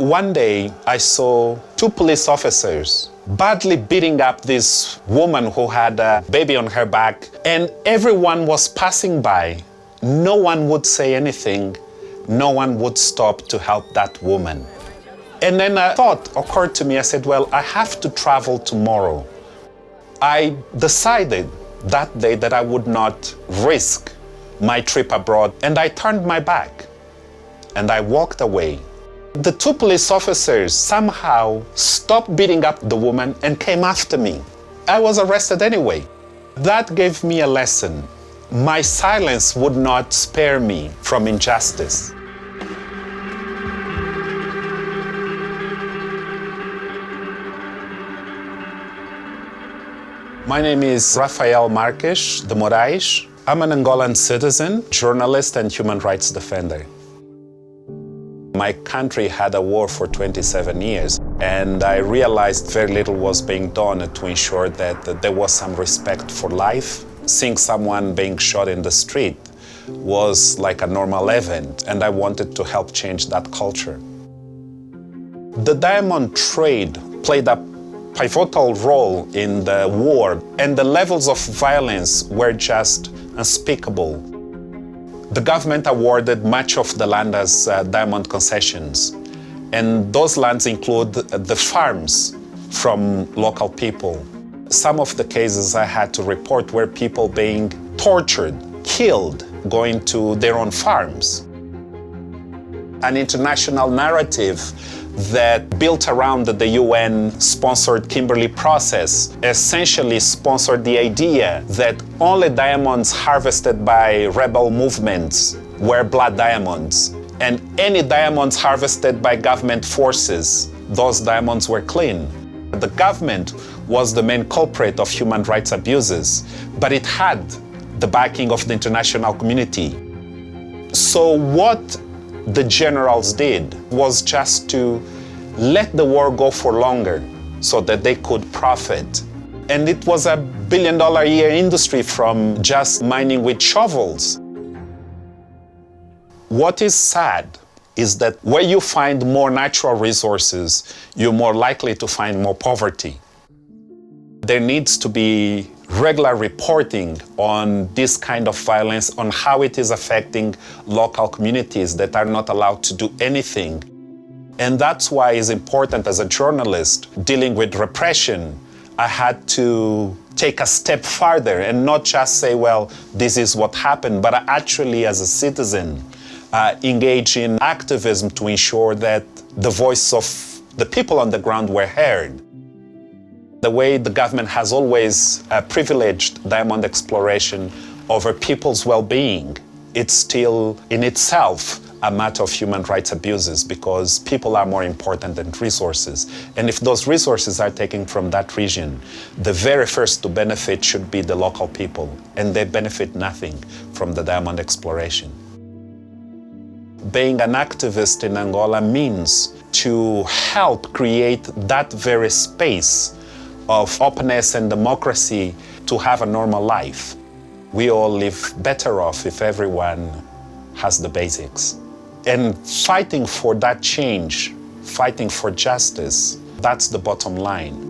One day, I saw two police officers badly beating up this woman who had a baby on her back, and everyone was passing by. No one would say anything. No one would stop to help that woman. And then a thought occurred to me. I said, well, I have to travel tomorrow. I decided that day that I would not risk my trip abroad, and I turned my back and I walked away. The two police officers somehow stopped beating up the woman and came after me. I was arrested anyway. That gave me a lesson. My silence would not spare me from injustice. My name is Rafael Marques De Morais. I'm an Angolan citizen, journalist, and human rights defender. My country had a war for 27 years, and I realized very little was being done to ensure that there was some respect for life. Seeing someone being shot in the street was like a normal event, and I wanted to help change that culture. The diamond trade played a pivotal role in the war, and the levels of violence were just unspeakable. The government awarded much of the land as diamond concessions, and those lands include the farms from local people. Some of the cases I had to report were people being tortured, killed, going to their own farms. An international narrative that built around the UN-sponsored Kimberley process essentially sponsored the idea that only diamonds harvested by rebel movements were blood diamonds, and any diamonds harvested by government forces, those diamonds were clean. The government was the main culprit of human rights abuses, but it had the backing of the international community. So what the generals did was just to let the war go for longer so that they could profit. And it was $1 billion a year industry from just mining with shovels. What is sad is that where you find more natural resources, you're more likely to find more poverty. There needs to be regular reporting on this kind of violence, on how it is affecting local communities that are not allowed to do anything. And that's why it's important as a journalist dealing with repression, I had to take a step farther and not just say, well, this is what happened, but actually as a citizen, engage in activism to ensure that the voice of the people on the ground were heard. The way the government has always privileged diamond exploration over people's well-being, it's still in itself a matter of human rights abuses, because people are more important than resources. And if those resources are taken from that region, the very first to benefit should be the local people, and they benefit nothing from the diamond exploration. Being an activist in Angola means to help create that very space of openness and democracy to have a normal life. We all live better off if everyone has the basics. And fighting for that change, fighting for justice, that's the bottom line.